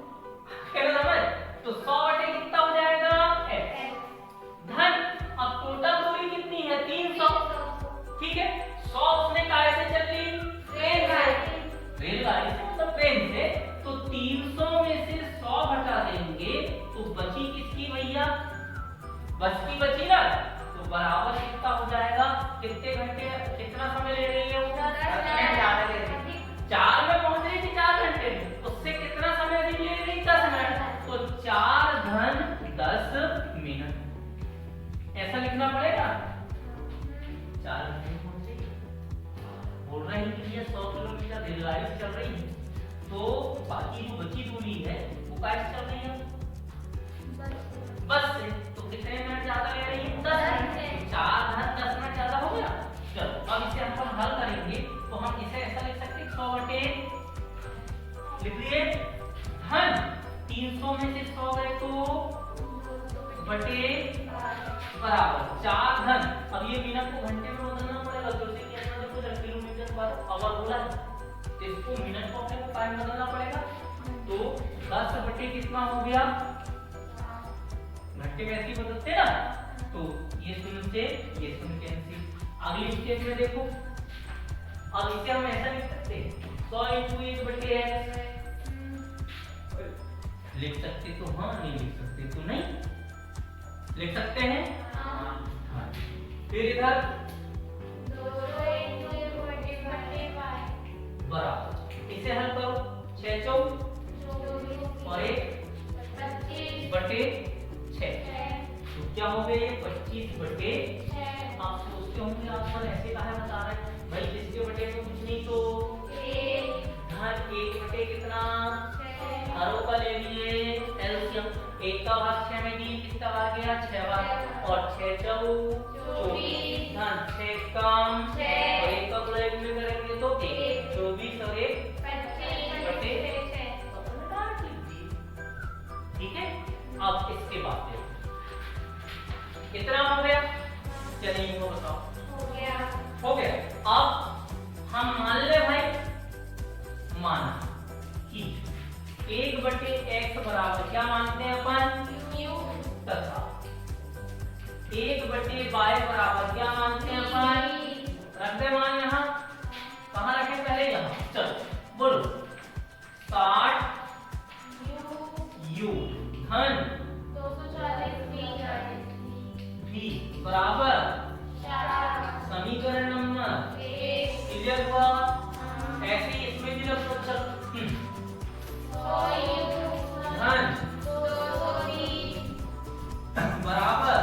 तो 100 बटे कितना हो जाएगा धन। अब टोटल दूरी कितनी है 300, ठीक है। 100 उसने काय से चल ली, रेलगाड़ी से मतलब ट्रेन से, तो 300 में से 100 घटा देंगे तो बची किसकी भैया, बस की बची ना, तो बराबर कितना हो जाएगा, कितने घंटे कितना समय ले रही है 100 किलोमीटर रेलगाड़ी चल रही है, तो बाकी जो बची दूरी है वो कैसे चल रही है? बस से। तो कितने मिनट ज्यादा ले रही है? 10 मिनट। 4 घन 10 मिनट ज्यादा हो गया। चलो अब इसे हम हल करेंगे, तो हम इसे ऐसा लिख सकते हैं 100 बटे, लिख लिए धन 300 में से 100 गए तो बटे बराबर 4 घन। अब ये मिनट को घंटे में बदलना पड़ेगा, जैसे कि अपना देखो किलोमीटर पर आवर बोला है, तो इसको मिनट को अपने को टाइम बदलना पड़ेगा। तो 10 बटे कितना हो गया? घंटे में ऐसे बदलते ना, तो ये शून्य से ये शून्य कैंसिल। अगली स्टेप में देखो, अब इसे हम ऐसा लिख सकते हैं 100 × 1 बटे x। लिख सकते तो हाँ, नहीं लिख सकते तो नहीं। लिख सकते हैं हाँ। फिर इधर 2 बराबर, इसे हल करो 6 चौक और 1 25 बटे 6, तो क्या हो गया ये 25 बटे 6। आप सोचते होंगे आप पर ऐसे कहा बता रहे हैं भाई, किसके बटे में कुछ नहीं तो 1 धन 1 बटे कितना, हरों का ले लिए एलसीएम, 1 का भाग 6 में 3 कितना बार गया 6 बार, और 6 चौक 24 धन 6 कम 6 और 1 का गुणा 1 में करेंगे तो 1, 24 और 1 25 बटे 6। ठीक है। अब इसके बाद देखो कितना हो गया, चलिए इनको बताओ। हो गया। अब हम मान ले भाई, माना कि 1 बटे x बराबर क्या मानते हैं अपन, तथा 1 बटे y बराबर क्या मानते हैं अपन, रखते मान यहाँ, कहाँ रखे पहले यहाँ, चलो बोलो 60 u धन 240 बराबर समीकरण नंबर 1 क्लियर हुआ। ऐसे ही इसमें भी रख सकते धन 220 बराबर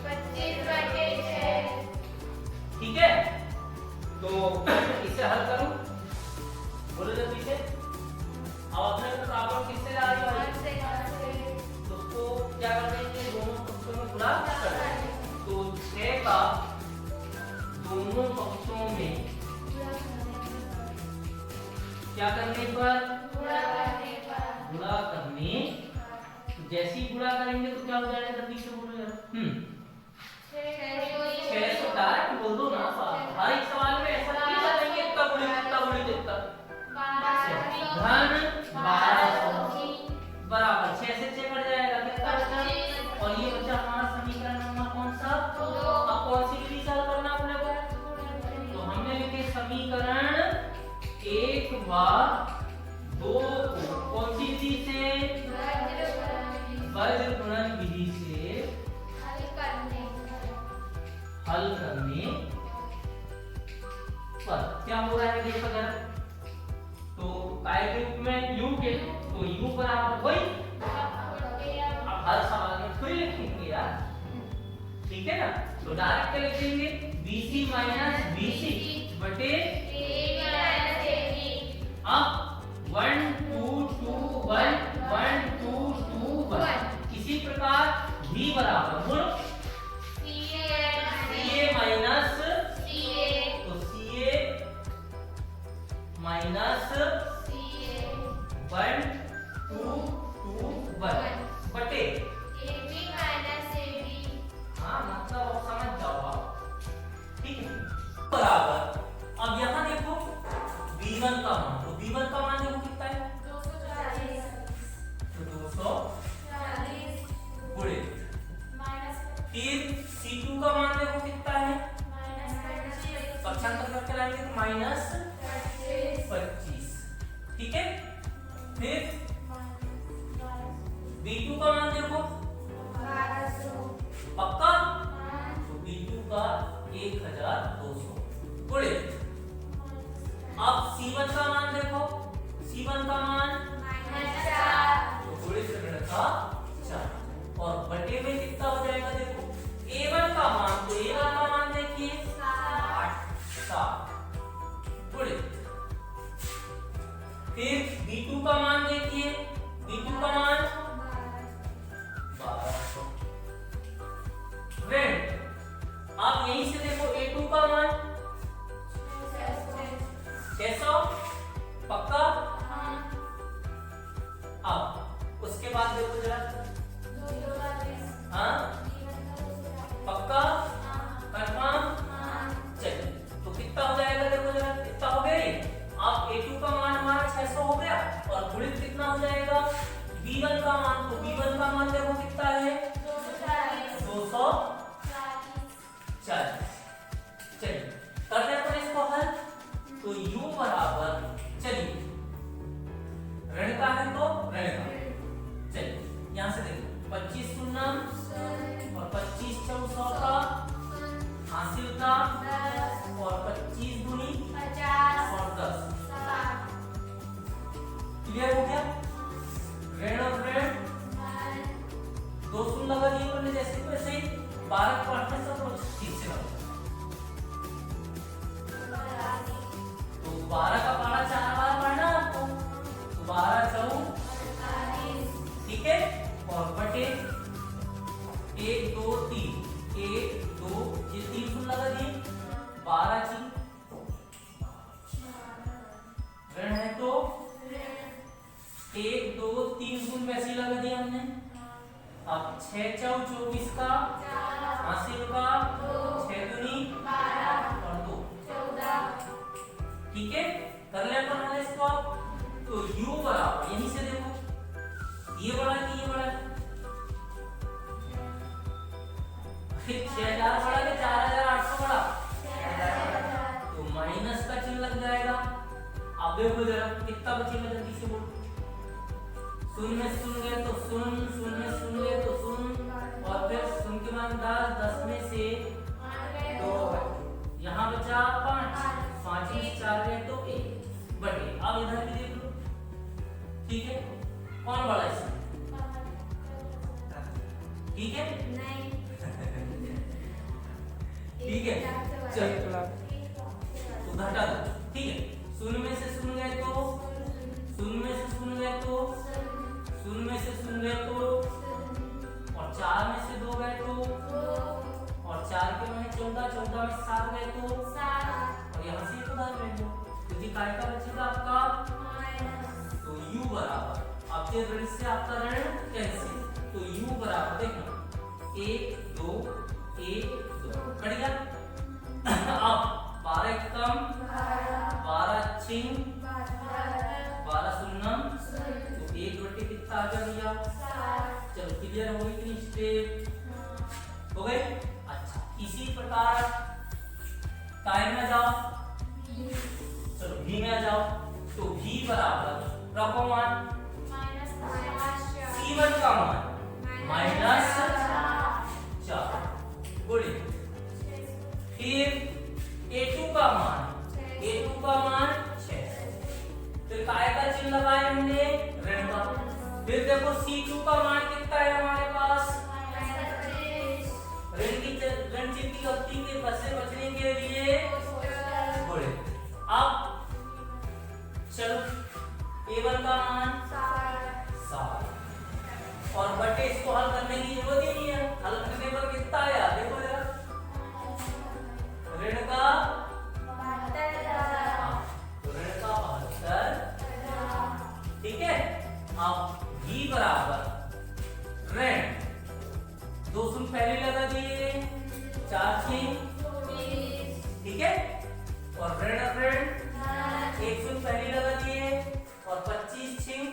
25 बटे 6। ठीक है, तो इसे हल करो, बोलो जल्दी से। अब अपने बराबर किससे ला रही है, उसको क्या कर देंगे, दोनों पक्षों में गुणा कर देंगे, तो 6 का दोनों पक्षों में क्या करने पर, गुणा करने, जैसे ही गुणा करेंगे तो क्या हो जाएगा, जल्दी से बोलो यार। 600 डायरेक्ट बोल दो ना, हर एक सवाल में ऐसा नहीं करेंगे तब धन 1200 बराबर 6 से 6 कट जाएगा कितना बचा, और ये बचा हमारा समीकरण नंबर कौन सा, अब कौन सी विधि से हल करना अपने को, तो हमने लिखे समीकरण 1 व 2 कौन सी विधि से, वज्र गुणन विधि से हल करने पर क्या हो रहा है देखो जरा, तो काय के रूप में u के, तो u बराबर वही, अब हर सवाल में थोड़ी लिखेंगे यार, ठीक है ना, तो डायरेक्ट लिखेंगे bc माइनस bc बटे अब 1 2 2 1 1 2 2 1। इसी प्रकार v बराबर बोलो ca माइनस ca, तो ca माइनस 1 2 2 1 बटे ab माइनस ab। हाँ मतलब आप समझ जाओ आप, ठीक है, बराबर। अब यहाँ देखो v1 का मान, तो v1 का मान देखो कितना है 240, तो 240 गुणे, फिर c2 का मान देखो कितना है पक्षांतर करके लाएंगे तो माइनस 25, ठीक है, फिर b2 का मान देखो पक्का, तो b2 का 1200 गुणे, अब c1 का मान देखो, c1 का मान तो गुणे से का 4, और बटे में कितना हो जाएगा देखो a1 का मान, तो a1 का मान देखिए 60 गुणे, b1 का मान, तो b1 का मान देखो कितना है 240। चलिए करते हैं अपन इसको हल। तो u बराबर, चलिए ऋण का है तो ऋण का, चलिए यहां से देखो 25 शून्यम और 25 चौसौ का हासिल का और 25 दूनी 50 और 10। क्लियर हो गया? ऋण और ऋण दो शून्य लगा दिए हमने जैसे वैसे 12 को 8 से तो ठीक से लगा। तो 12 का पारा 4 बार पढ़ना आपको, तो 12 चौ ठीक है, और बटे 1 2 3 1 2 ये 3 शून्य लगा दिए 12 ची ऋण है तो 1 2 3 शून्य वैसे ही लगा दिया हमने। अब 6 चौ 24 का हासिल का 6 दूनी 12 और 2 14। ठीक है, कर ले अपन हल इसको। तो u बराबर यहीं से देखो ये बड़ा कि ये बड़ा, 6000 बड़ा कि 4800 बड़ा, तो माइनस का चिन्ह लग जाएगा। अब देखो जरा कितना बचेगा, जल्दी से बोलो। शून्य में शून्य गए तो शून्य, शून्य में शून्य गए तो शून्य, और फिर शून्य के मान 10, 10 में से 2, यहाँ बचा 5, 5 में 4 गए तो 1 बटे। अब इधर भी देख लो, ठीक है, कौन बड़ा है? ठीक है ठीक है, चलो तो घटा दो। ठीक है, शून्य में से शून्य गए तो शून्य में से शून्य गए तो शून्य में से शून्य गए तो, और 4 में से 2 गए तो, और 4 के माने 14, 14 में 7 गए तो 7, और यहाँ से एक उधार ले लो, तो जी काय का बचेगा आपका माइनस। तो u बराबर, अब ये ऋण से आपका ऋण कैंसिल, तो u बराबर देखना 1 2 1 2 कट गया। अब 12 कम 12 छिंग 12 शून्यम, तो 1 बटे कितना आ गया? चलो क्लियर हो गई कि स्टेप हो गए। अच्छा, इसी प्रकार टाइम में जाओ, चलो v में आ जाओ। तो v बराबर रखो मान c1 का मान माइनस 4 गुणे, फिर a2 का मान 6, फिर काय का चिन्ह लगाए हमने ऋण का। फिर देखो c2 का मान कितना है हमारे पास, ऋण चिन्ह की गलती के बचने के लिए गुणे। अब चलो a1 का मान 7, और बटे इसको हल करने की जरूरत ही नहीं है, हल करने पर कितना आया देखो जरा, ऋण का 72। ठीक है, अब v बराबर ऋण 2 शून्य पहले लगा दिए 4 6, ठीक है, और ऋण ऋण 1 शून्य पहले लगा दिए, और 25 6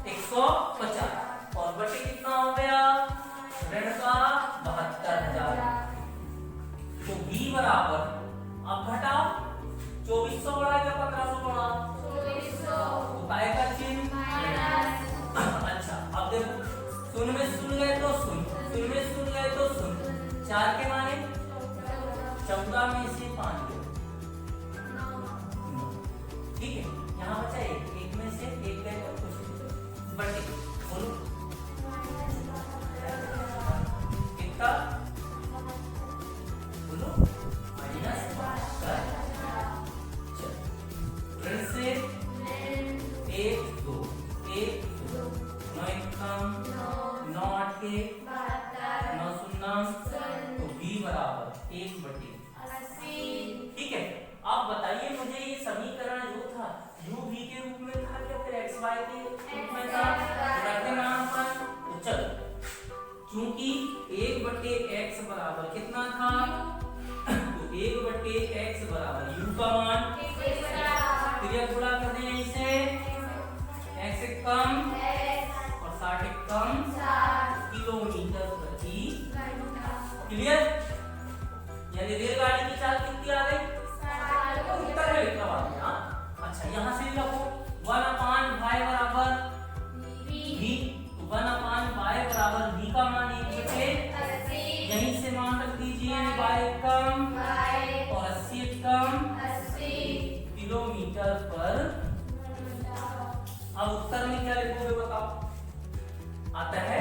150, और बटे कितना हो गया ऋण का 72,000। तो v बराबर, अब घटाओ 2400 बड़ा या 1500 बड़ा, 2400, तो काय का चिन्ह माइनस। अच्छा, अब देखो शून्य में शून्य गए तो शून्य, शून्य में शून्य गए तो शून्य, 4 के माने 14 में से 5 गए, ठीक है, यहाँ बचा 1 में से 1 गए तो कुछ बटे, बोलो कितना, बोलो माइनस 12। ऋण से 1 2 1 2 9 कम 9 8 के 9 शून्य, तो v बराबर 1 बटे 80। ठीक है, आप बताइए मुझे ये समीकरण जो था u v के रूप में था या फिर x y के रूप में था, रखते नाम पर। तो चलो, क्योंकि 1 बटे x बराबर कितना था, तो 1 बटे x बराबर u का मान, फिर यह गुणा कर दें इसे x कम और 60 कम किलोमीटर प्रति। क्लियर? यानी रेलगाड़ी की चाल कितनी आ गई? उत्तर में लिखा हुआ है। अच्छा यहाँ से लिखो 1/y बराबर v, तो 1/y बराबर v का मान निकले, यहीं से मान रख दीजिए y कम और 80 कम किलोमीटर पर। अब उत्तर में क्या लिखोगे बताओ? आता है